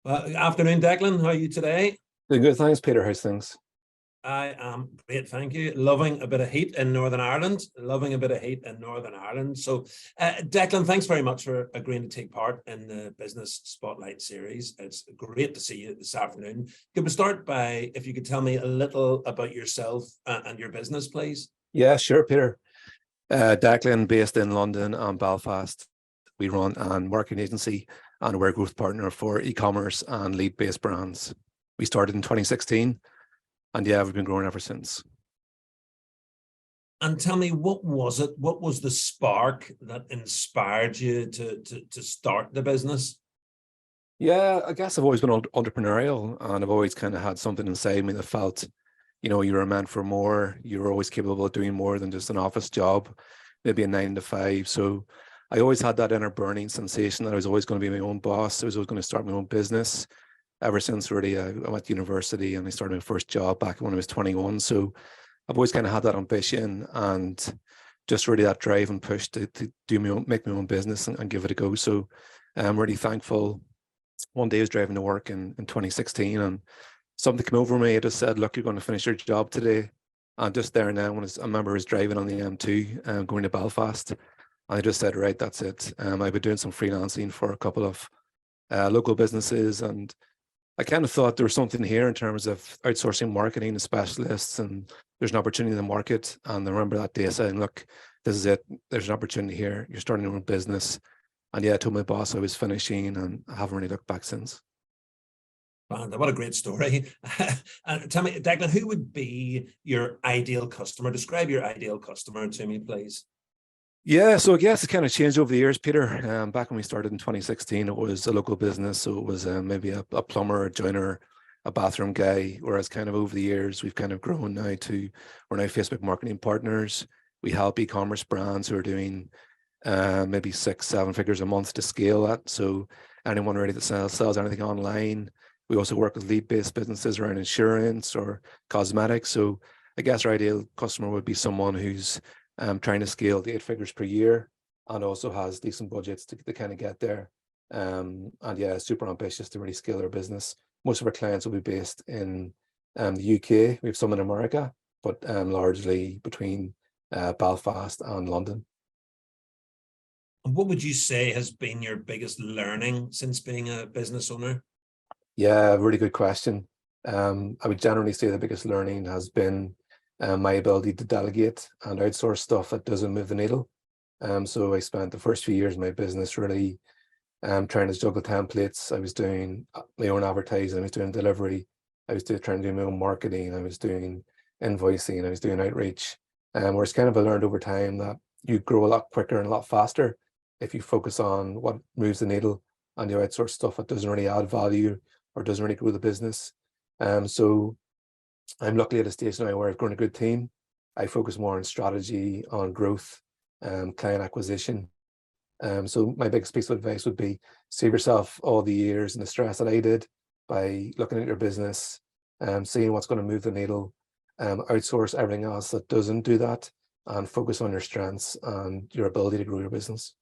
Well, afternoon, Declan. How are you today? Doing good, thanks, Peter. How's things? I am great, thank you. Loving a bit of heat in Northern Ireland. Loving a bit of heat in Northern Ireland. So, Declan, thanks very much for agreeing to take part in the Business Spotlight series. It's great to see you this afternoon. Could we start by, if you could tell me a little about yourself and your business, please? Yeah, sure, Peter. Declan, based in London and Belfast. We run a marketing agency and we're a growth partner for e-commerce and lead-based brands. We started in 2016, and yeah, we've been growing ever since. And tell me, what was it? What was the spark that inspired you to start the business? Yeah, I guess I've always been entrepreneurial, and I've always kind of had something inside me that felt, you were meant for more. You were always capable of doing more than just an office job, maybe a 9 to 5. So I always had that inner burning sensation that I was always going to be my own boss. I was always going to start my own business. Ever since really I went to university and I started my first job back when I was 21. So I've always kind of had that ambition and just really that drive and push to make my own business and give it a go. So I'm really thankful. One day I was driving to work in 2016 and something came over me. I just said, look, you're going to finish your job today. And just there and then, I remember I was driving on the M2 going to Belfast. And I just said, right, that's it. I've been doing some freelancing for a couple of local businesses, and I kind of thought there was something here in terms of outsourcing marketing and specialists, and there's an opportunity in the market. And I remember that day saying, look, this is it. There's an opportunity here. You're starting your own business. And yeah, I told my boss I was finishing, and I haven't really looked back since. Wow, what a great story. And tell me, Declan, who would be your ideal customer? Describe your ideal customer to me, please. Yeah, so I guess it kind of changed over the years, Peter. Back when we started in 2016, it was a local business. So it was maybe a plumber, a joiner, a bathroom guy. Whereas kind of over the years, we've kind of grown now to, we're now Facebook marketing partners. We help e-commerce brands who are doing maybe 6, 7 figures a month to scale that. So anyone ready to sells anything online. We also work with lead-based businesses around insurance or cosmetics. So I guess our ideal customer would be someone who's trying to scale the 8 figures per year and also has decent budgets to kind of get there. And yeah, super ambitious to really scale their business. Most of our clients will be based in the UK. We have some in America, but largely between Belfast and London. And what would you say has been your biggest learning since being a business owner? Yeah, really good question. I would generally say the biggest learning has been my ability to delegate and outsource stuff that doesn't move the needle. So I spent the first few years of my business really trying to juggle templates. I was doing my own advertising, I was doing delivery, I was trying to do my own marketing, I was doing invoicing, I was doing outreach. Whereas kind of I learned over time that you grow a lot quicker and a lot faster if you focus on what moves the needle and you outsource stuff that doesn't really add value or doesn't really grow the business. So I'm luckily at a stage now where I've grown a good team. I focus more on strategy, on growth, client acquisition. So my biggest piece of advice would be save yourself all the years and the stress that I did by looking at your business, seeing what's going to move the needle, outsource everything else that doesn't do that, and focus on your strengths and your ability to grow your business.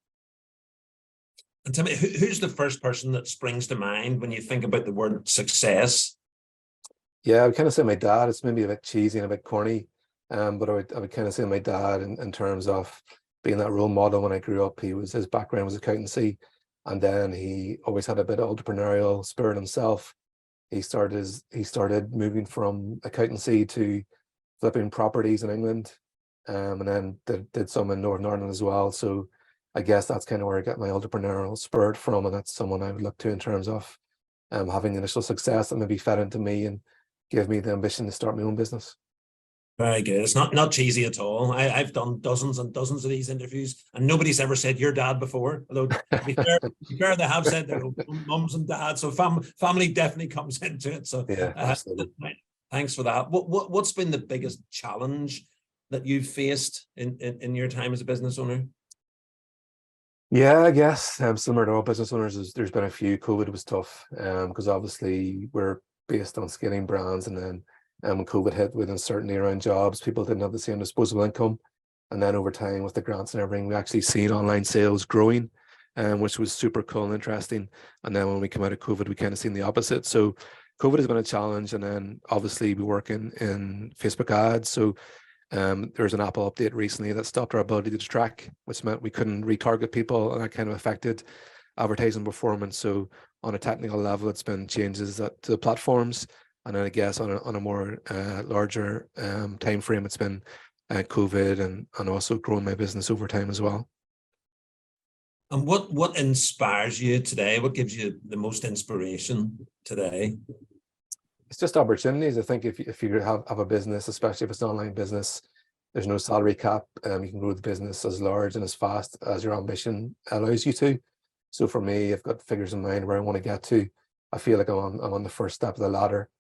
And tell me, who's the first person that springs to mind when you think about the word success? Yeah, I would kind of say my dad. It's maybe a bit cheesy and a bit corny, but I would kind of say my dad in terms of being that role model. When I grew up, his background was accountancy, and then he always had a bit of entrepreneurial spirit himself. He started moving from accountancy to flipping properties in England, and then did some in Northern Ireland as well. So I guess that's kind of where I get my entrepreneurial spirit from, and that's someone I would look to in terms of having the initial success that maybe fed into me and give me the ambition to start my own business. Very good. It's not cheesy at all. I've done dozens and dozens of these interviews, and nobody's ever said your dad before. Although to be fair, they have said their mums and dads. So family definitely comes into it. So Yeah, absolutely. Thanks for that. What's been the biggest challenge that you've faced in your time as a business owner? Yeah, I guess similar to all business owners, there's been a few. COVID was tough because obviously we're based on scaling brands, and then when COVID hit with uncertainty around jobs, people didn't have the same disposable income. And then over time with the grants and everything, we actually seen online sales growing. which was super cool and interesting. And then when we come out of COVID, we kind of seen the opposite. So COVID has been a challenge, and then obviously we work in Facebook ads. So there's an Apple update recently that stopped our ability to track, which meant we couldn't retarget people, and that kind of affected advertising performance. So on a technical level, it's been changes to the platforms, and then I guess on a more larger time frame, it's been COVID and also growing my business over time as well. And what inspires you today? What gives you the most inspiration today? It's just opportunities. I think if you have a business, especially if it's an online business, there's no salary cap. You can grow the business as large and as fast as your ambition allows you to. So for me, I've got figures in mind where I want to get to. I feel like I'm on the first step of the ladder,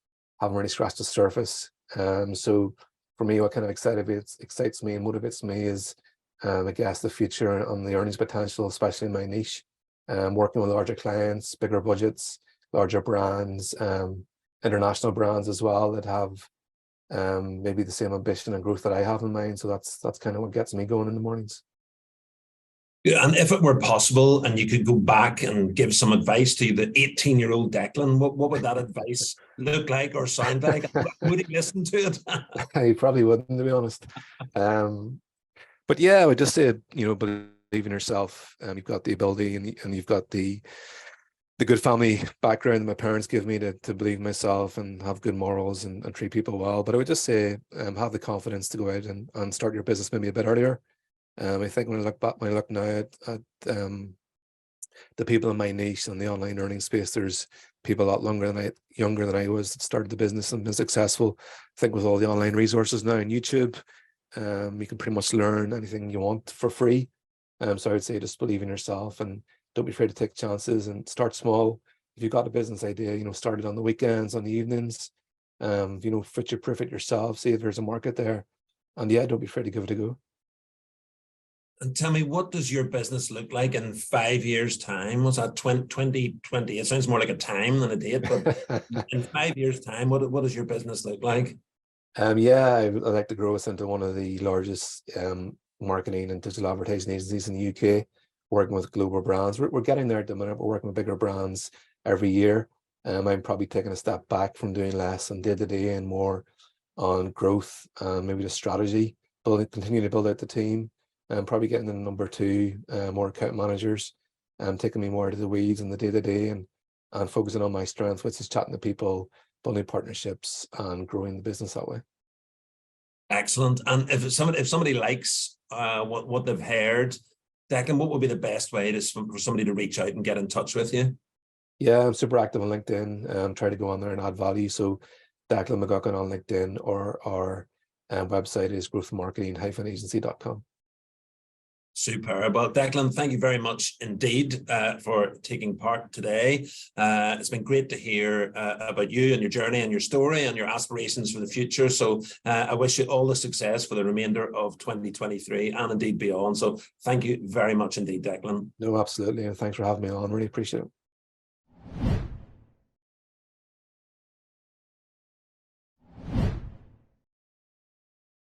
haven't really scratched the surface. So for me, what kind of excites me and motivates me is, I guess, the future and the earnings potential, especially in my niche. Working with larger clients, bigger budgets, larger brands, international brands as well that have maybe the same ambition and growth that I have in mind. So that's kind of what gets me going in the mornings. Yeah, and if it were possible and you could go back and give some advice to the 18-year-old Declan, what would that advice look like or sound like? Would he listen to it? I probably wouldn't, to be honest. But yeah, I would just say, believe in yourself. You've got the ability and you've got the good family background that my parents give me to believe in myself and have good morals and treat people well. But I would just say have the confidence to go out and start your business maybe a bit earlier. I think when I look now at the people in my niche and the online earning space, there's people a lot younger than I was that started the business and been successful. I think with all the online resources now on YouTube, you can pretty much learn anything you want for free. So I would say just believe in yourself and don't be afraid to take chances and start small. If you've got a business idea, start it on the weekends, on the evenings, future-proof it yourself, see if there's a market there. And yeah, don't be afraid to give it a go. And tell me, what does your business look like in 5 years' time? Was that 2020? It sounds more like a time than a date, but in 5 years' time, what does your business look like? Yeah, I'd like to grow us into one of the largest marketing and digital advertising agencies in the UK, working with global brands. We're getting there at the minute. We're working with bigger brands every year. I'm probably taking a step back from doing less on day-to-day and more on growth, maybe the strategy, continue to build out the team, and probably getting in number 2, more account managers, taking me more to the weeds and the day-to-day and focusing on my strength, which is chatting to people, building partnerships and growing the business that way. Excellent. And if somebody likes what they've heard, Declan, what would be the best way for somebody to reach out and get in touch with you? Yeah, I'm super active on LinkedIn. Try to go on there and add value. So Declan McGuckin on LinkedIn, or our website is growthmarketing-agency.com. Superb. Well, Declan, thank you very much indeed for taking part today. It's been great to hear about you and your journey and your story and your aspirations for the future. So I wish you all the success for the remainder of 2023 and indeed beyond. So thank you very much indeed, Declan. No, absolutely. And thanks for having me on. Really appreciate it.